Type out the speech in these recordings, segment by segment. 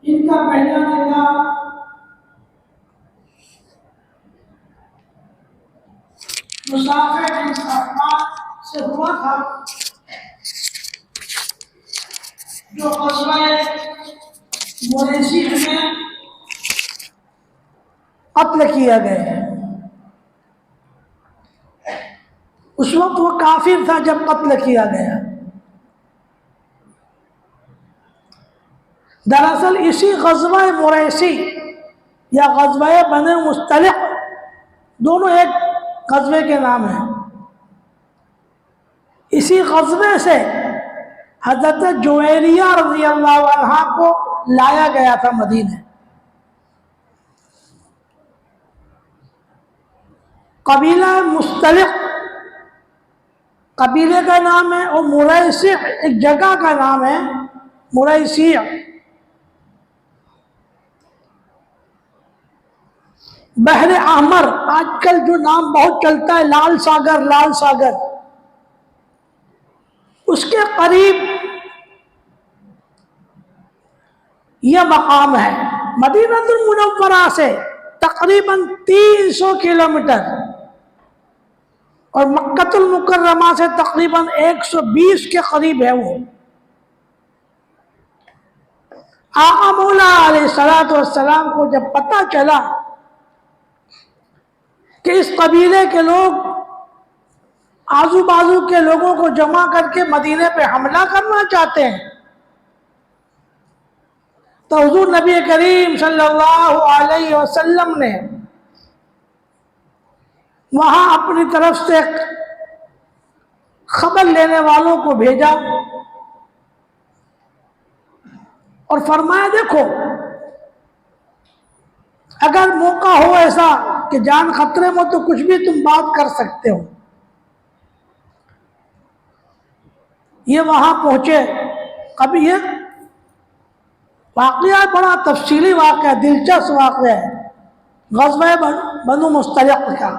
इनका पहला निकाह मुसाफिर बिन सफवान से हुआ था, जो ग़ज़वा मुरैसी में कत्ल किया गया। उस वक्त वो काफिर था जब कत्ल किया गया। दरअसल इसी ग़ज़वा मुरैसी या ग़ज़वा बने मुस्तलिक़, दोनों एक ग़ज़वे के नाम हैं। इसी ग़ज़वे से हज़रत जुवैरिया रज़ियल्लाहु अन्हा को लाया गया था मदीने। कबीला मुस्तलिक़ कबीले का नाम है और मुरैसी एक जगह का नाम है, मुरैसी। बहरे अहमर, आजकल जो नाम बहुत चलता है लाल सागर, लाल सागर, उसके करीब यह मकाम है। मदीनतुल मुनव्वरा से तकरीबन 300 किलोमीटर और मक्कतुल मुकर्रमा से तकरीबन 120 के करीब है वो। आका मौला अलैहिस्सलातु वस्सलाम को जब पता चला कि इस कबीले के लोग आजू बाजू के लोगों को जमा करके मदीने पे हमला करना चाहते हैं, तो हुजूर नबी करीम सल्लल्लाहु अलैहि वसल्लम ने वहां अपनी तरफ से खबर लेने वालों को भेजा और फरमाया, देखो अगर मौका हो ऐसा कि जान खतरे में तो कुछ भी तुम बात कर सकते हो। ये वहां पहुंचे। कभी ये वाकया बड़ा तफसीली वाकया, दिलचस्प वाकया है ग़ज़वा बनु मुस्तलिक़ का।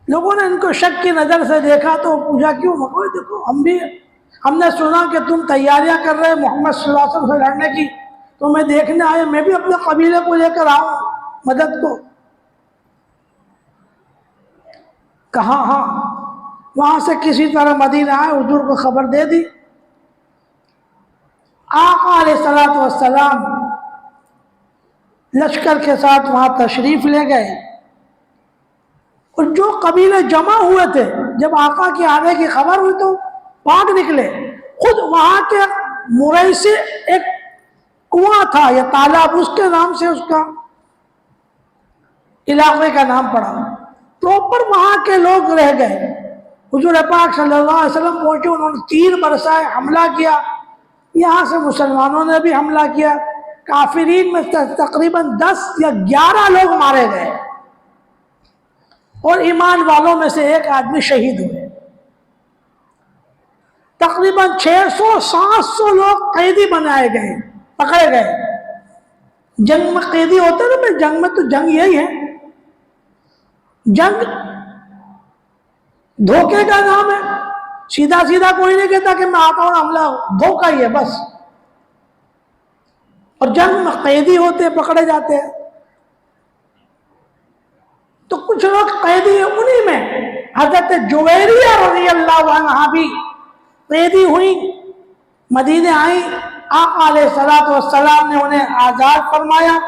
लोगों ने इनको शक की नज़र से देखा तो पूछा, क्यों? मगर देखो हमने सुना कि तुम तैयारियां कर रहे मोहम्मद सल्लल्लाहु अलैहि वसल्लम से लड़ने की, तो मैं देखने आया, मैं भी अपने कबीले को लेकर आऊं मदद को। कहा हाँ। वहां से किसी तरह मदीना आए, हुजूर को खबर दे दी। आका अलैहिस्सलातु वस्सलाम लश्कर के साथ वहां तशरीफ ले गए और जो कबीले जमा हुए थे, जब आका के आने की खबर हुई तो भाग निकले। खुद वहां के मुरैसी एक कुआं था या तालाब, उसके नाम से उसका इलाके का नाम पड़ा। प्रॉपर वहां के लोग रह गए। हुजूर पाक सल्लल्लाहु अलैहि वसल्लम पहुंचे, उन्होंने तीर बरसाए, हमला किया। यहाँ से मुसलमानों ने भी हमला किया। काफिरीन में तकरीबन 10 या 11 लोग मारे गए और ईमान वालों में से एक आदमी शहीद हुए। तकरीबन 600-700 लोग कैदी बनाए गए, पकड़े गए। जंग में कैदी होते ना, मैं जंग में तो जंग यही है, जंग धोखे का नाम है। सीधा सीधा कोई नहीं कहता कि मैं आता हूं हमला, धोखा ही है बस। और जंग में कैदी होते, पकड़े जाते हैं। तो कुछ लोग कैदी है, उन्हीं में हजरत जुवैरिया रज़ियल्लाहु अन्हा भी कैदी हुई, मदीने आई। आका अलैहिस्सलातु वस्सलाम ने उन्हें आज़ाद फरमाया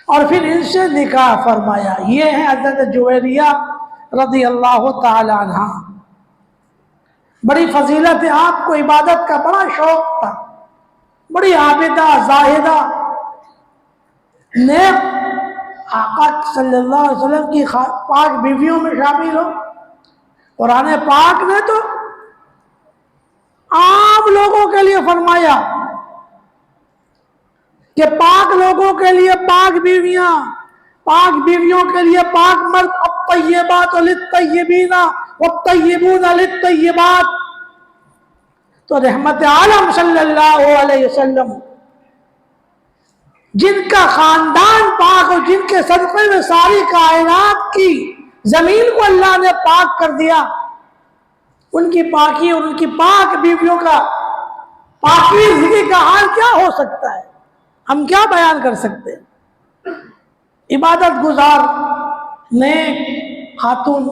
और फिर इनसे निकाह फरमाया। ये है हजरत जुवैरिया रज़ियल्लाहु ताला अन्हा। बड़ी फजीलत है, आपको इबादत का बड़ा शौक था, बड़ी आबिदा जाहिदा नेक, आका सल्लल्लाहु अलैहि वसल्लम की पाक बीवियों में शामिल हो। कुरान पाक ने तो आम लोगों के लिए फरमाया कि पाक लोगों के लिए पाक बीवियां, पाक बीवियों के लिए पाक मर्द। अत्तय्यिबातु लित्तय्यिबीना वत्तय्यिबूना लित्तय्यिबात। तो रहमत आलम सल्लल्लाहु अलैहि वसल्लम, जिनका खानदान पाक और जिनके सदक़े में सारी कायनात की जमीन को अल्लाह ने पाक कर दिया, उनकी पाकी और उनकी पाक बीवियों का पाकीज़गी का हाल क्या हो सकता है, हम क्या बयान कर सकते हैं। इबादत गुजार नेक खातून,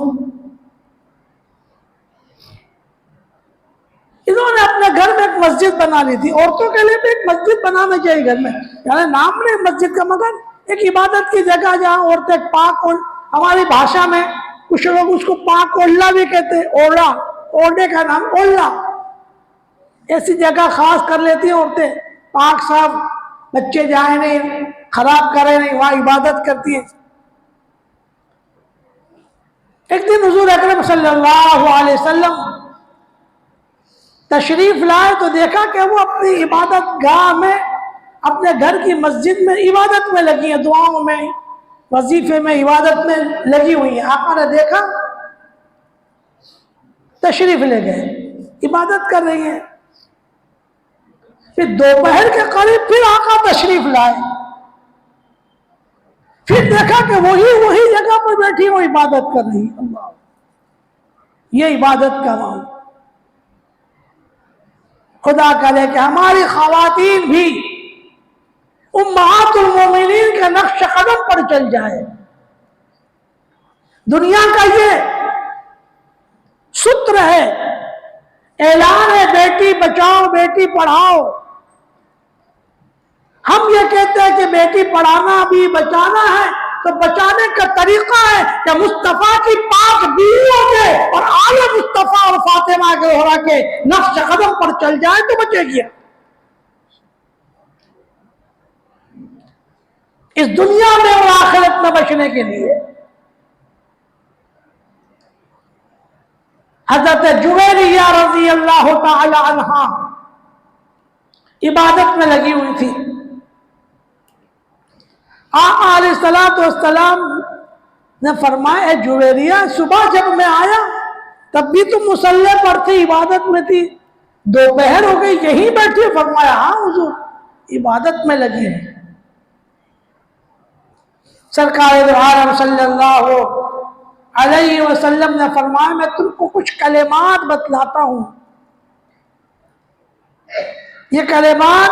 इन्होंने अपने घर में एक मस्जिद बना ली थी। औरतों के लिए भी एक मस्जिद बनाना चाहिए घर में, यानी नाम नहीं मस्जिद का, मगर एक इबादत की जगह जहाँ औरतें पाक, और हमारी भाषा में कुछ लोग उसको पाक ओल्ला भी कहते हैं, ओला, ओढ़े का नाम ओल्ला। ऐसी जगह खास कर लेती हैं औरतें, पाक साफ, बच्चे जाए नहीं, खराब करे नहीं, वहां इबादत करती है। एक दिन हुजूर अकरम सल्लल्लाहु अलैहि वसल्लम तशरीफ लाए तो देखा कि वो अपनी इबादत गाह में, अपने घर की मस्जिद में इबादत में लगी है, दुआओं में, वजीफे में, इबादत में लगी हुई है। आका ने देखा, तशरीफ ले गए, इबादत कर रही है। फिर दोपहर के करीब फिर आका तशरीफ लाए, फिर देखा कि वही जगह पर बैठी वो इबादत कर रही है। अल्लाह, ये इबादत का नाम। खुदा करे कि हमारी खवातीन भी उम्महातुल मोमिनीन के नक्श कदम पर चल जाए। दुनिया का ये सूत्र है, ऐलान है, बेटी बचाओ बेटी पढ़ाओ। हम ये कहते हैं कि बेटी पढ़ाना भी बचाना है, तो बचाने का तरीका है कि मुस्तफा की पाक बीवियों के और आले मुस्तफा और फातिमा के ज़हरा के नक्श कदम पर चल जाए तो बचेगी। इस दुनिया में और आखिरत में बचने के लिए हजरत जुवैरिया रज़ी अल्लाह तआला अन्हा इबादत में लगी हुई थी। आका अलैहिस्सलातु वस्सलाम ने फरमाया, जुवैरिया, सुबह जब मैं आया तब भी तुम मुसल्ले पर थी, इबादत में थी, दोपहर हो गई यहीं बैठी। फरमाया, हाँ हुजूर, इबादत में लगी है। सरकार दो आलम सल्लल्लाहु अलैहि वसल्लम ने फरमाया, मैं तुमको कुछ कलेमात बतलाता हूं, ये कलेमात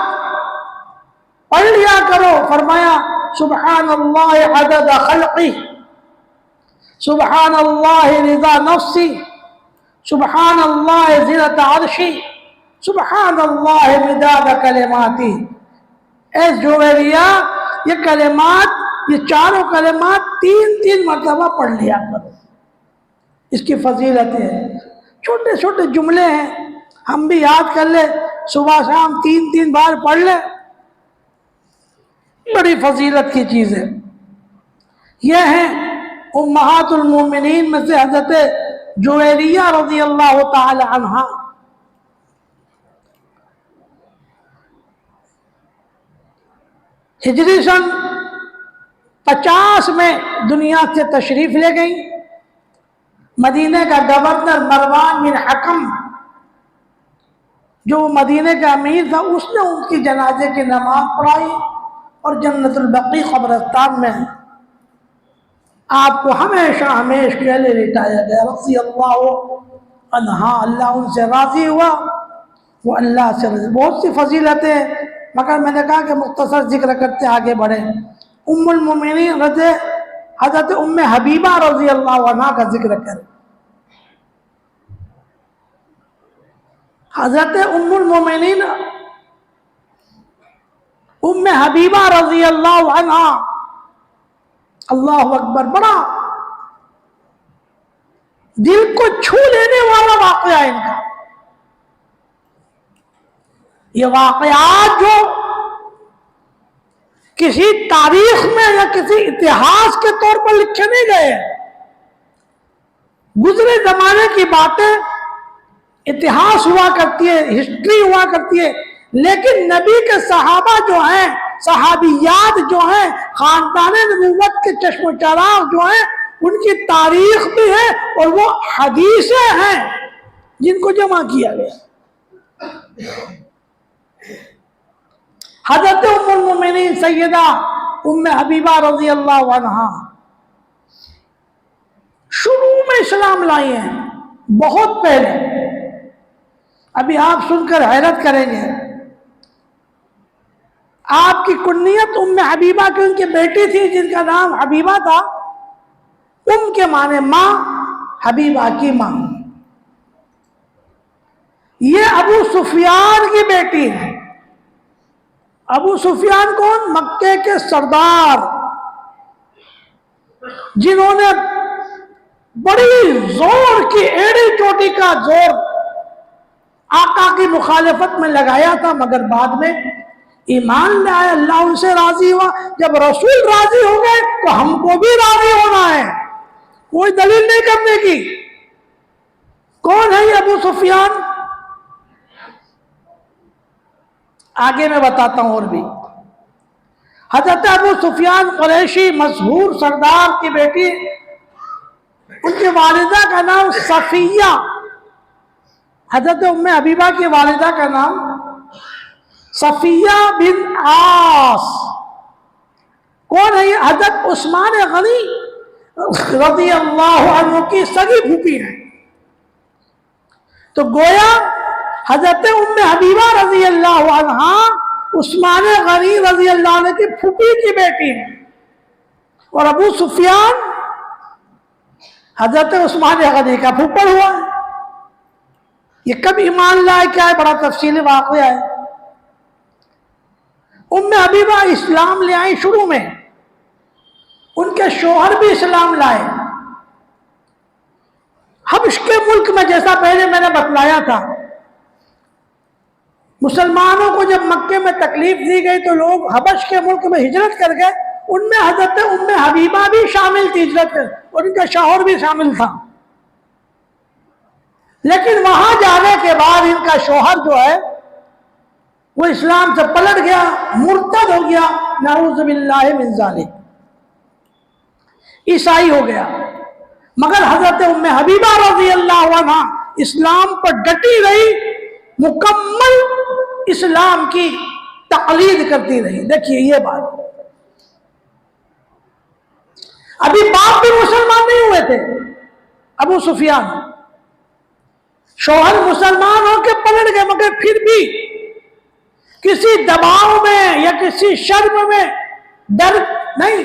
पढ़ लिया करो। फरमाया, सुब्हानल्लाह अदद खल्क़ी, सुब्हानल्लाह रिज़ा नफ्सी, सुब्हानल्लाह ज़िनत अर्शी, सुब्हानल्लाह मिदाद कलिमाती। ऐ जुवैरिया, ये कलेमात, ये चारों कलेमात 3-3 मरतबा पढ़ लिया करो। इसकी फजीलत है, छोटे छोटे जुमले हैं, हम भी याद कर ले, सुबह शाम 3-3 बार पढ़ ले, बड़ी फजीलत की चीज़ है। यह है उम्महातुल मोमिनीन में से हज़रत जुवैरिया रज़ी अल्लाह तआला अन्हा। हिजरी सन 50 में दुनिया से तशरीफ ले गई। मदीने का गवर्नर मरवान बिन हकम, जो मदीने का अमीर था, उसने उनकी जनाजे की नमाज पढ़ाई और जन्नतुल बकी कब्रिस्तान में आपको हमेशा हमेश के लिए लिटाया गया। रज़ी अल्लाह अन्हा, अल्लाह उनसे राज़ी हुआ, वो अल्लाह से राज़ी। बहुत सी फजीलतें, मगर मैंने कहा कि मुख्तसर जिक्र करते आगे बढ़े। उम्मुल मोमिनीन हज़रत उम्मे हबीबा रज़ी अल्लाह अन्हा का जिक्र करें। हज़रत उम्मुल मोमिनीन उम्मे हबीबा रज़ी अल्लाह अन्हा, अल्लाह अकबर, बड़ा दिल को छू लेने वाला वाक़या इनका। ये वाक़यात जो किसी तारीख में या किसी इतिहास के तौर पर लिखे नहीं गए, गुजरे जमाने की बातें, इतिहास हुआ करती है, हिस्ट्री हुआ करती है, लेकिन नबी के सहाबा जो हैं, सहाबियात जो हैं, खानदान नबूवत के चश्म चराग जो हैं, उनकी तारीख भी है और वो हदीसें हैं जिनको जमा किया गया। हज़रत उम्मुल मोमिनीन सैयदा उम्मे हबीबा रज़ी अल्लाह अन्हा शुरू में इस्लाम लाई हैं, बहुत पहले। अभी आप सुनकर हैरत करेंगे, आपकी कुन्नियत उम्मे हबीबा की उनकी बेटी थी जिनका नाम हबीबा था। के माने माँ, हबीबा की माँ। ये अबू सुफियान की बेटी है। अबू सुफियान कौन? मक्के के सरदार, जिन्होंने बड़ी जोर की एड़ी चोटी का जोर आका की मुखालिफत में लगाया था, मगर बाद में ईमान लाए, अल्लाह उनसे राजी हुआ। जब रसूल राजी हो गए तो हमको भी राजी होना है, कोई दलील नहीं करने की। कौन है ये अबू सुफियान? आगे मैं बताता हूं और भी। हजरत अबू सुफियान कुरैशी मशहूर सरदार की बेटी, उनकी वालिदा का नाम सफिया। हजरत उम्मे हबीबा की वालिदा का नाम सफिया बिन आस। कौन है ये? हजरत उस्मान गनी रज़ी अल्लाह अन्हु की सगी फूफी है। तो गोया हजरत उम्मे हबीबा रज़ी अल्लाह अन्हा उस्मान गनी रज़ी अल्लाह अन्हु की फूफी की बेटी है। और अबू सुफियान हजरत उस्मान गनी का फूफड़ हुआ है। ये कब ईमान लाए, क्या है? बड़ा तफसीली वाक़या है। उम्मे हबीबा इस्लाम ले आई शुरू में, उनके शोहर भी इस्लाम लाए। हबश के मुल्क में, जैसा पहले मैंने बतलाया था, मुसलमानों को जब मक्के में तकलीफ दी गई तो लोग हबश के मुल्क में हिजरत कर गए। उनमें हजरत उम्मे हबीबा भी शामिल थी हिजरत कर, और उनका शौहर भी शामिल था। लेकिन वहां जाने के बाद इनका शौहर जो है वो इस्लाम से पलट गया, मुर्तद हो गया, नऊज़ बिल्लाहि मिन ज़ालिक, ईसाई हो गया। मगर हजरत उम्मे हबीबा रज़ी अल्लाह अन्हा इस्लाम पर डटी रही, मुकम्मल इस्लाम की तक़लीद करती रही। देखिए ये बात, अभी बाप भी मुसलमान नहीं हुए थे। अबू सुफियान शौहर मुसलमान होकर पलट गए, मगर फिर भी किसी दबाव में या किसी शर्म में डर नहीं।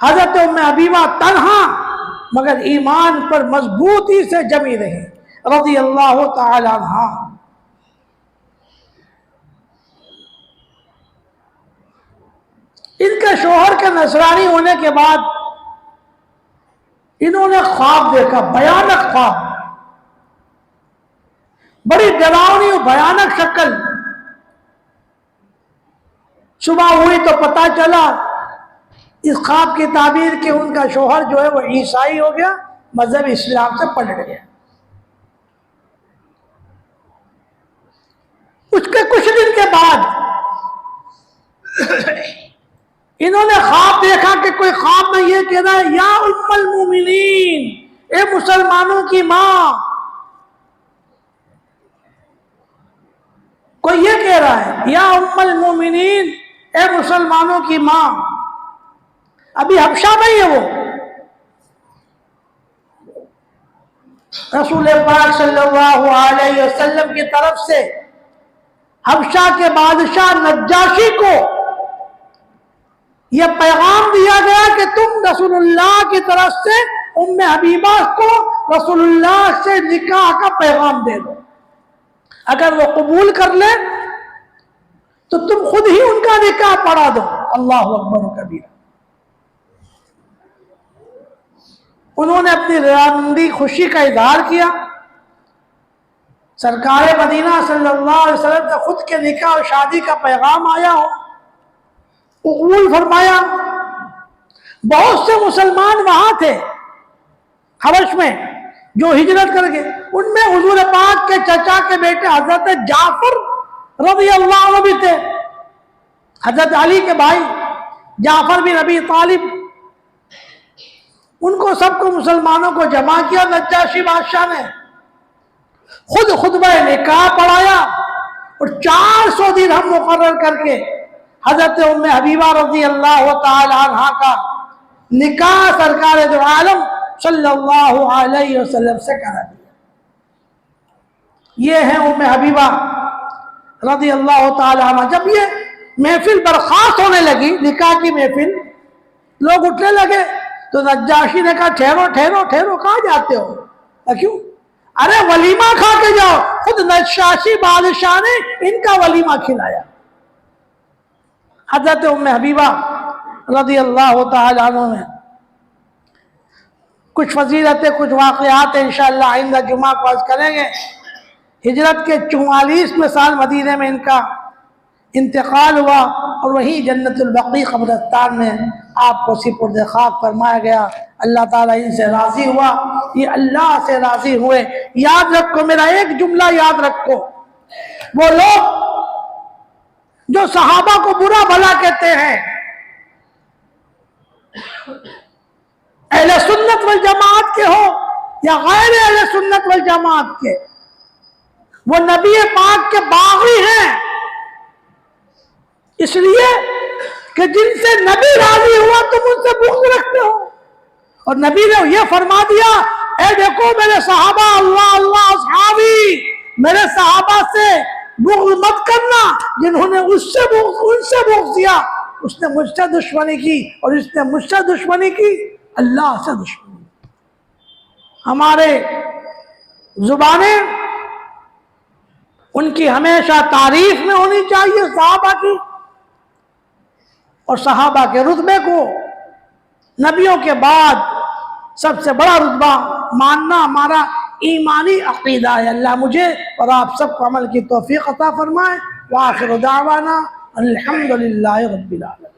हजरत उम्मे हबीबा तन्हा मगर ईमान पर मजबूती से जमी रही रज़ी अल्लाह तआला अन्हा। इनके शौहर के नसरानी होने के बाद इन्होंने ख्वाब देखा, भयानक ख्वाब, बड़ी डरावनी और भयानक शक्ल। सुबह हुई तो पता चला इस ख्वाब की ताबीर के उनका शौहर जो है वो ईसाई हो गया, मजहब इस्लाम से पलट गया। उसके कुछ दिन के बाद इन्होंने ख्वाब देखा कि कोई ख्वाब में ये कह रहा है, या उम्मुल मोमिनीन, ए मुसलमानों की मां। कोई ये कह रहा है, या उम्मुल मोमिनीन, ए मुसलमानों की मां। अभी हबशा में ही है वो। रसूल पाक सल्लल्लाहु अलैहि वसल्लम की तरफ से हबशा के बादशाह नज्जाशी को यह पैगाम दिया गया कि तुम रसूलुल्लाह की तरफ से उम्मे हबीबा को रसूलुल्लाह से निकाह का पैगाम दे दो। अगर वो कबूल कर ले तो तुम खुद ही उनका निकाह पढ़ा दो। अल्लाह अकबर कबीर। उन्होंने अपनी रवानगी खुशी का इजहार किया। सरकार मदीना सल्लल्लाहु अलैहि वसल्लम का खुद के निकाह और शादी का पैगाम आया हो, कबूल फरमाया। बहुत से मुसलमान वहां थे हबश में जो हिजरत कर गए। उनमें हुजूर पाक के चचा के बेटे हजरत जाफर रज़ी अल्लाह अन्हु भी थे। हजरत अली के भाई जाफर बिन अबी तालिब, उनको सबको मुसलमानों को जमा किया। नज्जाशी बादशाह ने खुद खुतबा निकाह पढ़ाया और 400 दिरहम मुकर्रर करके हजरत उम्मे हबीबा रज़ी अल्लाह तआला अन्हा का निकाह सरकार दो आलम सल्लल्लाहु अलैहि वसल्लम से करा दिया। ये है उम्मे हबीबा रज़ी अल्लाह तआला अन्हा। जब ये महफिल बर्खास्त होने लगी, निकाह की महफिल, लोग उठने लगे, तो नज्जाशी ने कहा ठहरो ठहरो ठहरो, कहाँ जाते हो? क्यों? अरे वलीमा खा के जाओ। खुद नज्जाशी बादशाह ने इनका वलीमा खिलाया। हजरत उम्मे हबीबा रज़ी अल्लाह तआला अन्हा में कुछ फजीलतें, कुछ वाक़यात इंशाअल्लाह आइंदा जुमा को अर्ज़ करेंगे। हिजरत के 44वें साल मदीने में इनका इंतकाल हुआ और वहीं जन्नतुल बक़ी कब्रिस्तान में आपको सिपुर्द खाक फरमाया गया। अल्लाह ताला इनसे राज़ी हुआ, ये अल्लाह से राज़ी हुए। याद रखो, मेरा एक जुमला याद रखो, वो लोग जो सहाबा को बुरा भला कहते हैं, अहले सुन्नत वल जमात के हो या गैर अहले सुन्नत वल जमात के, वो नबी पाक के बागी हैं, इसलिए कि जिनसे नबी राजी हुआ तुम उनसे बुग़्ज़ रखते हो। और नबी ने यह फरमा दिया, ए देखो मेरे सहाबा, अल्लाह अल्लाह असहाबी, मेरे सहाबा से बुग़्ज़ मत करना, जिन्होंने उनसे बुग़्ज़ किया उसने मुझसे दुश्मनी की, और इसने मुझसे दुश्मनी की अल्लाह से दुश्मनी। हमारे जुबानें उनकी हमेशा तारीफ में होनी चाहिए, सहाबा की, और सहाबा के रुतबे को नबियों के बाद सबसे बड़ा रुतबा मानना हमारा ईमानी अकीदा है। अल्लाह मुझे और आप सबको अमल की तौफीक अता फरमाए। व आखिर दावाना अल्हम्दुलिल्लाहि रब्बिल आलमीन।